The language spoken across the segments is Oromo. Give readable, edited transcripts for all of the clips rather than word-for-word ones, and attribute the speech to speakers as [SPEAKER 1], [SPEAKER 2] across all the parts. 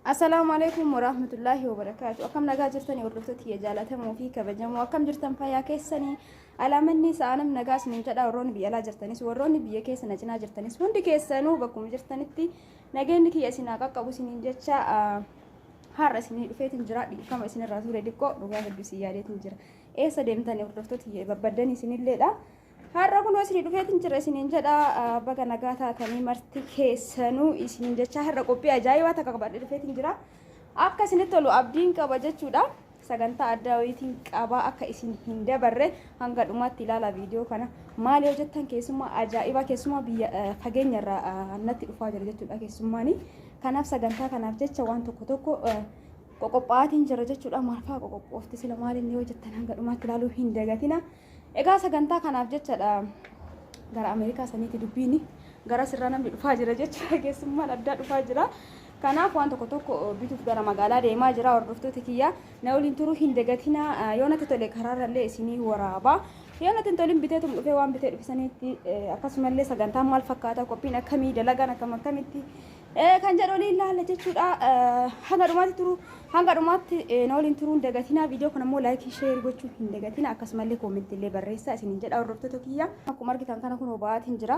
[SPEAKER 1] السلام عليكم ورحمة الله وبركاته. أكم نجا جرتني ورفتي يا جالته موفي كبجم وأكم جرتن فيا كيسني على مني سأنا من نجاس نجدا وروني بيلا جرتني وروني بيا كيس نجنا جرتني وندي كيسنو بكم جرتني تي نجيني كي يسنا كابو سنين جتشا هارسني فيت نجرا كم سنين الرسول ديكو رجع هدوسي ياريت نجرا إيه سدمتني ورفتي بربدني سنين ليلا har'a kun osii dhufeetin jira isiniin jedha baga nagaa taatanii marti keessanuu isiniin jecha har'a qophii ajaa'ibaa takka qabadhe dhufeetin jira akka isinitti tolu abdiin qaba jechuudha sagantaa addaa wayiitiin qaba akka isin hin dabarre hanga dhumaatti ilaala viidiyoo kana maal yoo jettan keessummaa ajaa'ibaa keessummaa biyya fageenyarraa natti dhufaa jira jechuudha keessummaani kanaaf sagantaa kanaaf jecha waan tokko qoqophaatiin jira jechuudha maal fa'aa qoqophoofti sila maaliin yoo jettan hanga dhumaatti ilaaluu hin dagatina. Egaa sagantaa kanaaf jechadha gara Ameerikaa saniitti dubbiini gara sirraa namni dhufaa jira jechuudha keessummaan addaa dhufaa jira kanaaf waan tokko bituuf gara magaalaa deemaa jira hordoftoota kiyya na waliin turuu hin dagatina yoo natti tole karaarallee isinii waraaba yoo natti tolin biteetum dhufee waan bitee dhufisaniitti akkasumallee sagantaa maal fakkaata qophiin akkamii dalagaan akkamitti kan jedhu waliin ilaalla jechuudha hanga dhumaatti na waliin turuun dagatina viidiyoo kana immoo laayikii sheerii gochuun hin dagatina akkasumallee koomentii illee barreessaa isiniin jedha hordoftoota kiyya akkuma argitan kana kun ba'aatiin jira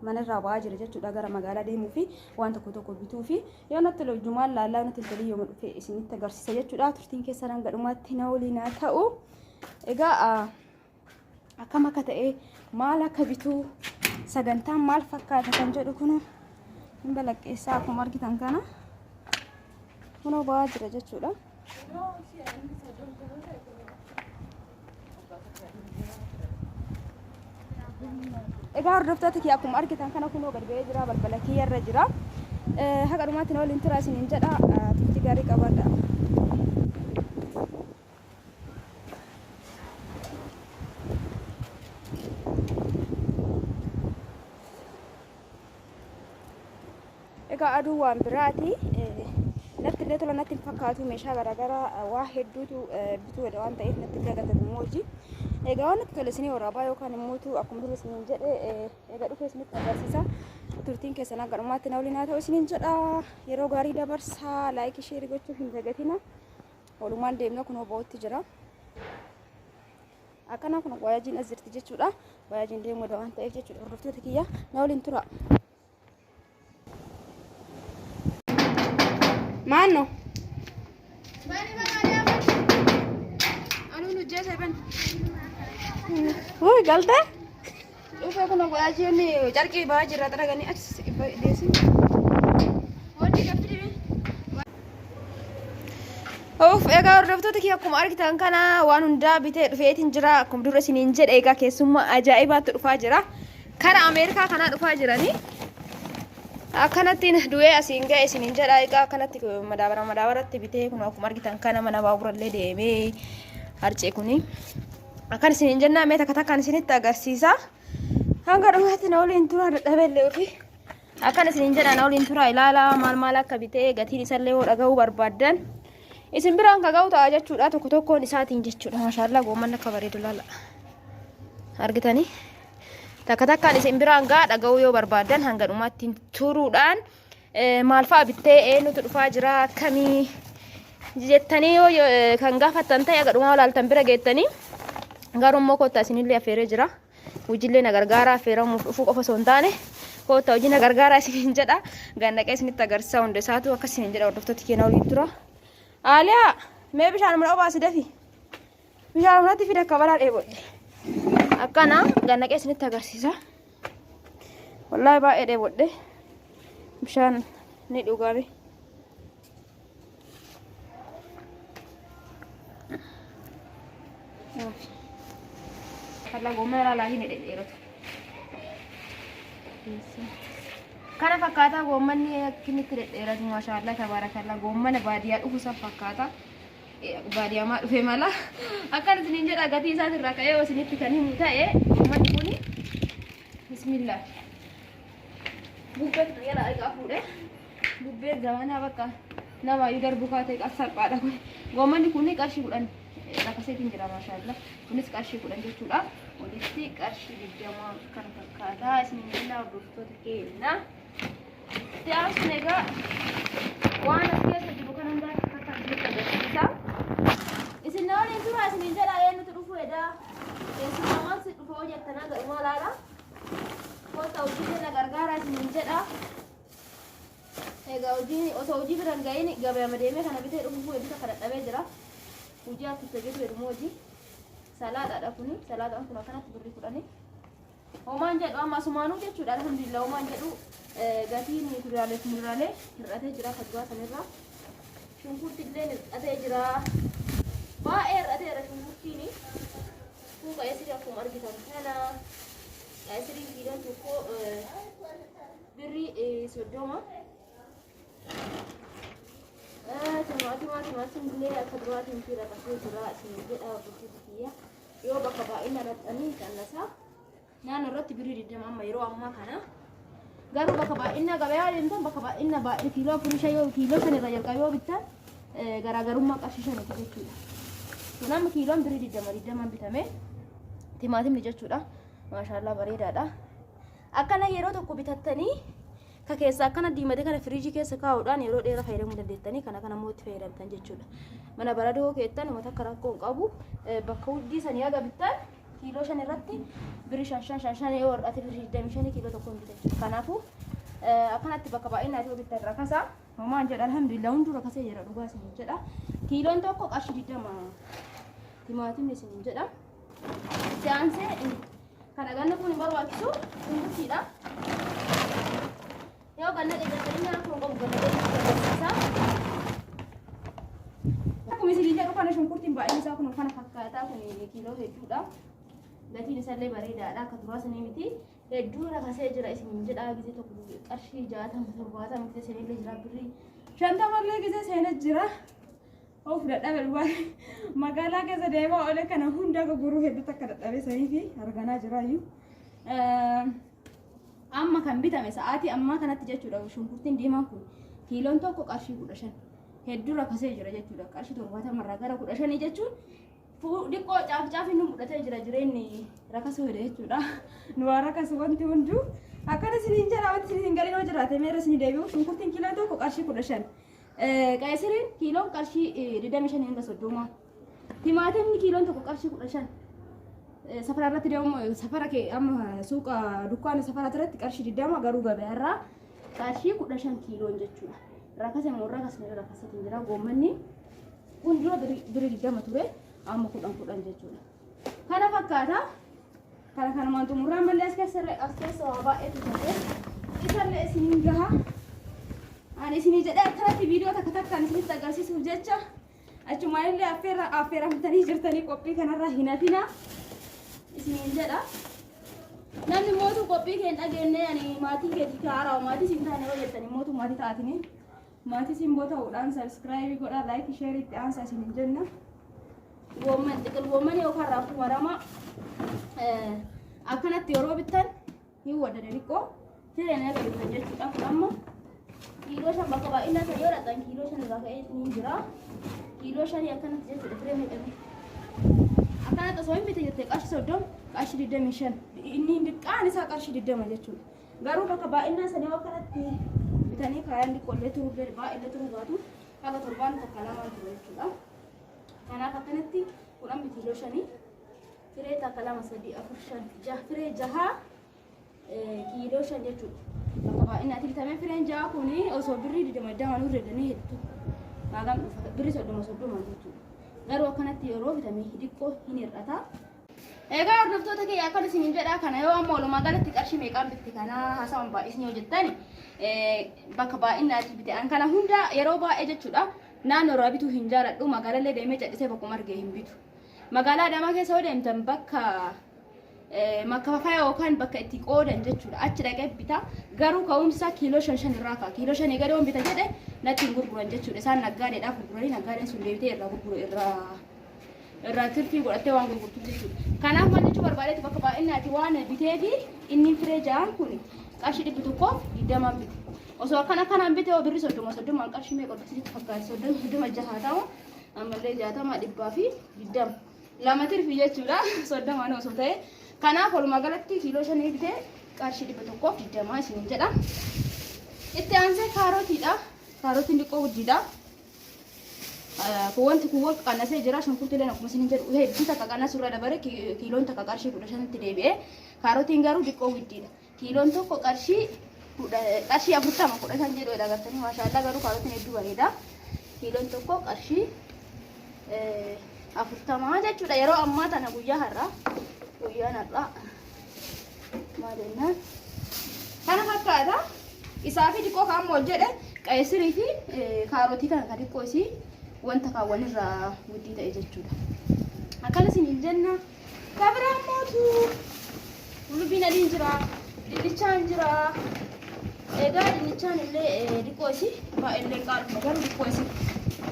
[SPEAKER 1] mana irraa ba'aa jira jechuudha gara magaalaa deemuu fi waan tokko bituu fi yoo natti loljumaan laallaa natti tolii yoo dhufee isinitti agarsiisa jechuudha turtiin keessan hanga dhumaatti na waliin haa ta'u egaa akkam akka ta'e maal akka bituu sagantaan maal fakkaata kan jedhu kun hin balaqqeessaa akkuma argitan kana kun ba'aa jira jechuudha. Egaa hordoftoota kiyya akkuma argitan kana kunoo gad ba'ee jira balbala kiyyarra jira haga dhumaatti na waliin turaa isiniin jedha turtii gaarii qabaadha. Egaa aduu waan biraati natti illee tola natti hin fakkaatu meeshaa garaagaraa waa hedduutu bituu waan ta'eef natti illee agartatu mooji. Egaa waan natti tole isinii waraabaa yookaan immoo akkuma dura isiniin jedhe egaa dhufee isinitti agarsiisa turtiin keessan hanga dhumaatti na waliin haa ta'u isiniin jedha yeroo gaarii dabarsaa laayikii sheerii gochuu hin dagatina walumaan deemna kunoo ba'uutti jira akkana kun waayaajiin as jirti jechuudha waayaajiin deemuu waan ta'eef jechuudha hordoftoota kiyya na waliin tura. Mano. Anu nujjee seven. Woi galta? Dhufee kun waayaajiin carqii ba'aa jira xaraganii as deesin. Wanti gaffidime. Egaa hordoftoota kiyya akkuma argitan kana waan hundaa bitee dhufeetiin jira akkuma dura isiniin jedhe egaa keessummaa ajaa'ibaatti dhufaa jira kara Ameerikaa kanaa dhufaa jiranii. Akkanattiin du'ee asiin ga'e isiniin jedha egaa akkanatti madaabaratti bitee kun akkuma argitan kana mana baaburallee deemee harcee kuni akkan isiniin jennaa mee takkaan isinitti agarsiisa hanga dhumaatti na waliin turaa dadhabeellee ofi akkan isiniin jedha na waliin turaa ilaala maal akka bitee gatiin isallee hoo dhaga'uu barbaaddan isin biraan ka ga'u ta'a jechuudha tokkoon isaatiin jechuudha maashaallah goomman akka bareedu laala argitanii. Takkaan isin biraan gaa dhaga'uu yoo barbaadan hanga dhumaatti turuudhaan maal fa'aa bittee eenyutu dhufaa jira akkamii jettanii yoo kan gaafattan ta'e hanga dhumaa ilaaltan bira geettanii garummoo kottaa isinillee affeeree jira hojiillee na gargaara affeeramuuf dhufuu qofa osoo hin taane kottaa hojii na gargaara isiniin jedha gannaqee isinitti agarsiisa hunda isaatu akka isiniin jedha hordoftoota keenya waliin tura. Aaliyaa mee bishaan mana obaasi dafi bishaan manatti fida akka balaa dheebodhe. Akkana gannaqee isinitti agarsiisa wallaahi baay'ee dheebodhe bishaan ni dhugame kalla goomana laalaa hin dhedheeratu kana fakkaata goommanni akkinitti dhedheeratu maashaallah tabaarakallaa goommana baadiyyaa dhufuusan fakkaata. Baadiyyaa maa dhufee mala akkan isiniin jedha gatii isaatirraa ka'ee isinitti kan himu ta'e uummanni kuni bismillah bubbeetu yala egaa fuudhe bubbee zamanaa bakka nama darbu kaatee salphaadha kun goommanni kuni qarshii 10 lakkaseetiin jira maashaallah kunis qarshii 10 jechuudha walitti qarshii 20 kan fakkaataa isiniin jenna hordoftoota keenya. Tiyaas nega waan as keessa jiru egaa hojii osoo hojii biraan ga'een gabaa deemee kana bitee dhufuu eebbisa kana dhabee jira. Hojii akkasii jedhu jedhumoo hojii salaadhaadha kuni salaadhaan kun akkanatti birrii fudhanii. Homaan jedhu amma sumaanuu jechuudha alhamdulillah homaan jedhu gatiin kuduraalee fi muduraalee hir'atee jira kaduraa sanirraa. Shunkurtii illee hir'atee jira. Baay'ee hir'ateera shunkurtiin. Kun qayyisirii akkuma argitan kana qayyisirii kiiloon tokko birrii 30. Timaatiin illee akka duraatiin fi raqasee jira isin jedha hordoftoota kiyya. Yoo bakka baay'ina laxxanii qannasaa naannoo irratti birrii 20 amma yeroo ammaa kana. Garuu bakka baay'ina gabayaa deemtan bakka baay'ina kiiloo 5 yoo kiiloo 5 irraa jalqabee yoo bittan garaagarummaa qarshii 5 jechuudha. Kun amma kiiloon birrii 20 bitame timaatimni jechuudha. Maashaallah bareedaadha. Akkana yeroo tokko bitattanii ka keessa akkana diimatee kana firiijii keessa kaa'uudhaan yeroo dheeraa fayyadamuu dandeettanii kana immoo itti fayyadamtan jechuudha. Mana baradoo keessan uummata akka rakkoo hin qabu bakka huddii sanii haga bittan kiiloo 5 irratti birrii 5 yoo hir'ate birrii 25 kiiloo tokko hin bitan. Kanaafuu akkanatti bakka baay'inaati yoo bittan rakasa homaan jedha alhamdulillah hunduu rakasee jira dhugaa isin jedha. Kiiloon tokko qarshii 20 timaatimni isin jedha. Saansee kana ganna kun hin barbaachisu hundutiidha. Yoo ganna dheedatanii kun qabu ganna dheedatanii akkuma isin jedhu kana shunkurtiin baay'een isaa kun kana fakkaataa kun kiiloo hedduudha. Gatiin isaallee bareedaadha akka duraa sanii miti. Hedduu rakasee jira isin jedha gisee tokko qarshii 60 70 gisee seenillee jira birrii 50 illee gisee seenee jira. Of dadhabe waan magaalaa keessa deemaa oole kana hunda gurguruu hedduu akka dadhabe sanii fi arganaa jiraayyuu. Amma kan bitame sa'aatii ammaa kanatti jechuudha shunkurtiin diimaan kun kiiloon tokko qarshii 15 hedduu rakasee jira jechuudha. Qarshii 70 irraa gara 15 jechuun dhiqqoo caaf inni mudhatee jira jireenyi rakasuu jechuudha. Nu waan rakasu wanti hunduu akkana isiniin jedha wanti isiniin galiin hoo jiraate meera isinii deebi'u shunkurtiin kiiloon tokko qarshii 15. Qayyisiriin kiiloon qarshii 25 hanga 30. Timaatimni kiiloon tokko qarshii 15. Safara irratti deemu safara kee amma suuqa dukkaana safara irratti qarshii 20 garuu gabaarraa qarshii 15 kiiloon jechuudha. Rakasa immoo rakasatiin jira goommanni kun dura birrii 20 ture amma 10 jechuudha. Kana fakkaata kana maantu murraa mallee as keessa waa baay'eetu jira. Isallee isiniin gaha. Ani isinii jedhee akkanatti viidiyoo takka isinitti agarsiisuuf jecha achuma illee affeeramtanii jirtanii qophii kanarraa hin hafinaa. Isiniin jedha. Namni mootu qophii keen dhageenye ani maatii keetii kaara maatii siin taane yoo jettanii mootu maatii taatanii maatii siin boo ta'uudhaan subscribe godhaa like share itti aansa isiniin jenna. Xiqil goomman yookaan raafuu maramaa akkanatti yeroo bittan hin waddane dhiqqoo jireen eega bittan jechuudha. Kun amma kiiloo 5 bakka baay'inaa isa yoo dhaqan kiiloo 5 irraa ka'ee ni jira. Kiiloo 5 akkanatti jechuudha firee meeqame. Akkanatti osoo hin bite jettee qarshii 30 qarshii 25 inni dhiqqaan isaa qarshii 20 jechuudha. Garuu bakka baay'inaa sana yoo akkanatti bitanii kaayaan dhiqqollee turuu baay'ee turuu baatu haga torbaan takka lamaan ture jechuudha. Kanaaf akkanatti kun amma kiiloo 5 firee takka 2 3 4 5 6 firee 6 kiiloo 5 jechuudha. Bakka baay'inaatti bitamee fireen 6 kun osoo birrii 20 nurra jedhanii hedduu maagam birrii 30 jechuudha. Garuu akkanatti yeroo bitamee dhiqqoo hin hir'ata. Egaa hordoftoota kiyya akkana isiniin jedha kana yoo amma walumaa galatti qarshii meeqaan bitti kana haasawaan baay'isni yoo jettan bakka baay'inaatti bitan kana hunda yeroo baay'ee jechuudha. Naannoo irraa bituu hin jaaladhu magaalaallee deemee cadhisee bakkuma argee hin bitu. Magaalaa Adaamaa keessa yoo deemtan bakka makkaafaa yookaan bakka itti qoodan jechuudha. Achi dhaqee bita garuu ka'umsa kiiloo 5 irraa ka'a. Kiiloo 5 gadi waan bita jedhe natti hin gurguran jechuudha. Isaan naggaadeedhaaf gurguranii naggaadeen sun deebitee irraa gurguru irraa tirfii godhattee waan gurgurtu jechuudha. Kanaaf waan jechuun barbaadeetu bakka baay'inaatti waan bitee fi inni firee 6 kun qarshii 120 bite. Osoo akkanaan bite birrii 30 qarshii meeqa qottisitti fakkaata 30 6 ta'u ammallee 60 100 fi 20 lama tirfii jechuudha 30 osoo ta'e. Kanaaf walumaa galatti kiiloo 5 bitee qarshii 120 isiniin jedha. Itti aansee kaarotiidha. Kaarotiin dhiqqoo guddiidha. Wanti kun wal qannasee jira shunkurtiileen akkuma isiniin jedhu hedduu takka qannasu irra dabare kiiloon takka qarshii 15tti deebi'ee kaarotiin garuu dhiqqoo guddiidha. Kiiloon tokko qarshii qarshii 40 kudhan jedhu agartanii maashaallah garuu kaarotiin hedduu bareeda. Kiiloon tokko qarshii 40 jechuudha. Yeroo ammaa tana guyyaa har'aa maal jennaan kana fakkaata. Isaa fi xiqqoo kan mool jedhe qayisirii fi kaarotii kana kan xiqqoo isii wanta kaawwanirraa guddii ta'e jechuudha. Akkana isiniin jenna. Kabiraan mootu qullubbiin adiin jira, dinnichaan jira. Egaa dinnichaan illee xiqqoo isii baay'ee qaaluma garuu xiqqoo isii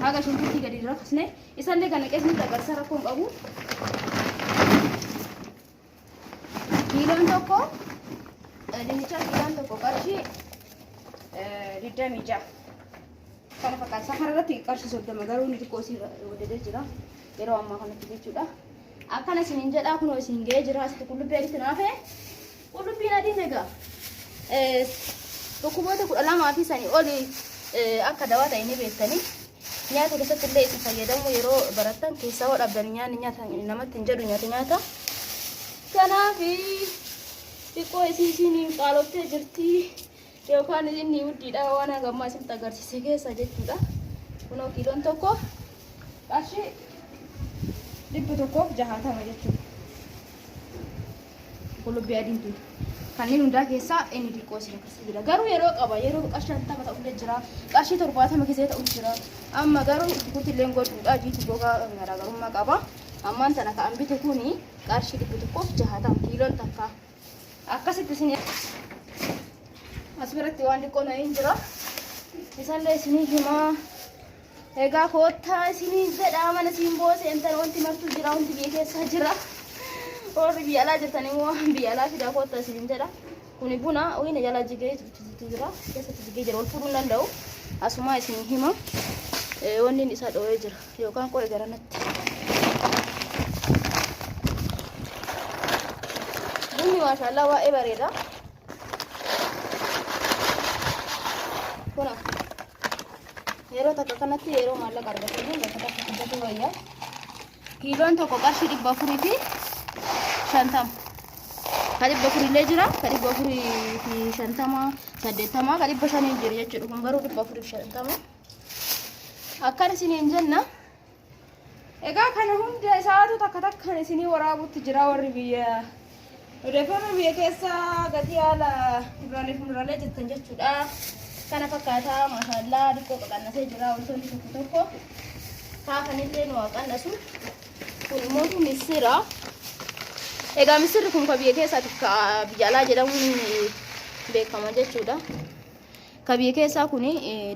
[SPEAKER 1] haga shunkurtii gadi rakkisne isallee kana qeesni agarsiisa rakkoo hin qabu. Kiiloon tokko dinnichaan kiiloon tokko qarshii 26 kana fakkaata. Safara irratti qarshii 30 garuu inni xiqqoo isii waddatee jira yeroo ammaa kanatti jechuudha. Akkana isiniin jedhaa kunoo isin ga'ee jira. Asitti qullubbii adiitti naafee qullubbiin adiin egaa dhukkuboota 12 fi sanii oli akka dawaa ta'e ni beektanii nyaata keessatti illee itti fayyadamu yeroo barattan keessaa hoo dhabdanii nyaanni nyaata namatti hin jedhu nyaata. Kanaaf xiqqoo isiin qaaloftee jirti yookaan inni wuddiidha waan hagammaa isinitti agarsiise keessa jechuudha. Kunoo kiiloon tokko qarshii 160 jechuudha. Qullubbii adiin tun kanneen hundaa keessaa inni xiqqoo isin akkasii jira. Garuu yeroo qaba yeroo qarshii 50 ta'ullee jira. Qarshii 70 keessee ta'u jira. Amma garuu gurgurtillee godhuudha jiitu gogaa garaagarummaa qaba. Ammaan tana ka'an bitu kuni qarshii 160 kiiloon takka. Akkasitti isin as biratti waan xiqqoo na'iin jira. Isallee isinii himaa. Egaa koottaa isinii jedhaa mana siin boose entan wanti martu jira wanti biyya keessa jira. Warri biyya alaa jirtanii immoo biyya alaa fidaa koottaa isin jedha. Kuni buna wayina jala jigee jira keessatti jigee jira ol fuudhuu hin danda'u. Asuma isin hima wanni isa dhoo'ee jira yookaan qo'ee garanatti. Bunni maashaallah waa'ee bareeda. Kuna yeroo takka kanatti yeroo maallaqa argatanii bakka takka fudhatu wayyaa. Kiiloon tokko qarshii 450. Kadi bakurillee jira. Kadi 450 80 kadi 500 jira jechuudha. Kun garuu 450. Akkana isiniin jenna. Egaa kana hunda isaatu takka takkaan isinii waraabutti jira warri biyya odeeffannoo biyya keessa gatii haala kuduraalee fi muduraalee jettan jechuudha. Kana fakkaataa maashaallah xiqqoo qaqannasee jira wantoonni tokko tokko kaafanillee nu qannasu. Kun immoo misira. Egaa misirri kun ka biyya keessaati ka biyya alaa jedhamuun beekama jechuudha. Ka biyya keessaa kun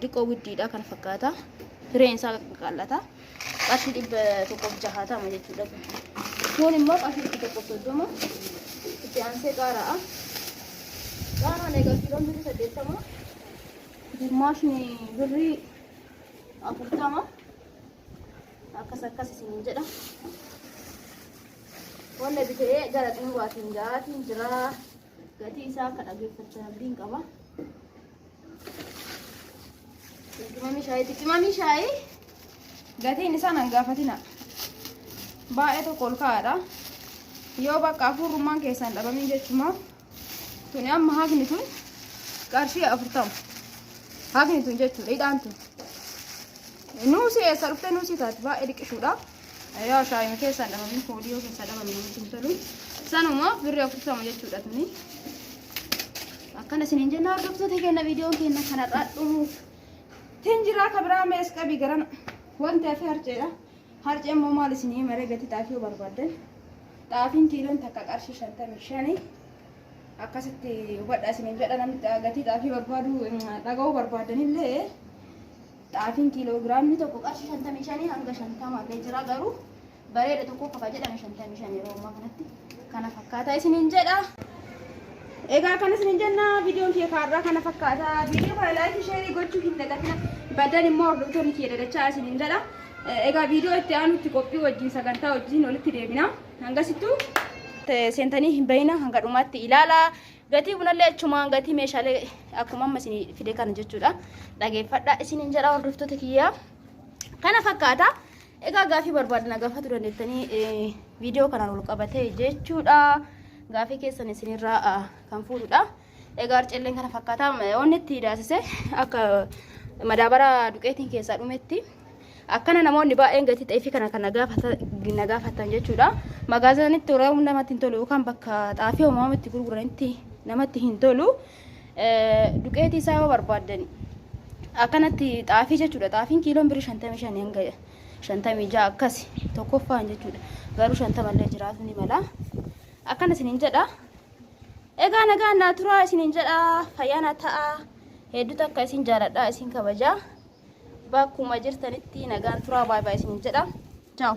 [SPEAKER 1] xiqqoo guddiidha kana fakkaata. Fireen isaa qaqallata. Qarshii 160 jechuudha. Kun immoo qarshii 130. Itti aansee qaaraa. Qaaraan egaa kiiloon birrii 80. Dimaashni birrii 40. Akkas isin jedha. Wanna bitee gara dhuunfaatiin gaatiin jira. Gatii isaa akka dhageeffachaa abdiin qaba. Xiqqimamii shaayii gatiin isaa nan gaafatina. Baay'ee tokko ol ka'aadha. Yoo bakka afurrummaan keessaan dhabamin jechuudha. Tuni amma haqni tun qarshii 40. Haqni tun jechuudha hidhaan tun. Nuusi eessa dhuftee nuusi taate baay'ee dhiqishuudha. Yaa shaayii keessaan dhabamin foolii keessaa dhabamin nuti hin tolu. Sanuma birrii 40 jechuudha tuni. Akkana isiniin jenna hordoftoota keenya viidiyoon keenya kanarraa dhumuuf. Tinjiraa kabiraa mees qabii garan wanti hafe harceedha. Harcee immoo maal isinii maree gatii xaafii yoo barbaaddan. Xaafiin kiiloon takka qarshii 55. Akkasitti hubadhaa isiniin jedha namni gatii xaafii barbaadu dhaga'uu barbaadanillee xaafiin kiiloogiraamni tokko qarshii 55 hanga 50 illee jira garuu bareeda tokko kafa jedhame 55 yeroo ammaa kanatti kana fakkaataa isiniin jedha. Egaa kana isiniin jenna viidiyoon kee kaarraa kana fakkaataa. Viidiyoo kana laayikii sheerii gochuu hin dagatina. Baddan immoo hordoftoonni kee dadachaa isiniin jedha. Egaa viidiyoo itti aanutti qophii wajjin sagantaa wajjin walitti deebina. Hangasittuu seentanii hin bayina hanga dhumaatti ilaalaa. Gatii bunallee achumaan gatii meeshaalee akkuma amma isin fide kana jechuudha. Dhageeffadhaa isiniin jedha hordoftoota kiyyaa. Kana fakkaata. Egaa gaafii barbaadan gaafachuu dandeettanii viidiyoo kanaan ol qabatee jechuudha. Gaafii keessan isinirraa kan fuudhudha. egaa arcilleen kana fakkaata wanni itti daasise akka madabara duqeetiin keessaa dhumetti akkana namoonni baay'een gatii xaafii kana kan nagaafatan jechuudha. Magaazinitti yeroo namatti hin tolu yookaan bakka xaafii uumamatti gurguranitti namatti hin tolu. Duqeetii isaa yoo barbaadan akkanatti xaafii jechuudha. Xaafiin kiiloon birii 55 hanga 56 akkasi tokkoffaan jechuudha. Garuu 50 illee jiraatu ni mala. Akkana isiniin jedha. Egaa nagaan naa turaa isiniin jedha. Fayyaana ta'a. Hedduutu akka isin jaaladha isin kabajaa. Bakkuma jirtanitti nagaan turaa baay'ee isiniin jedha. Ciao.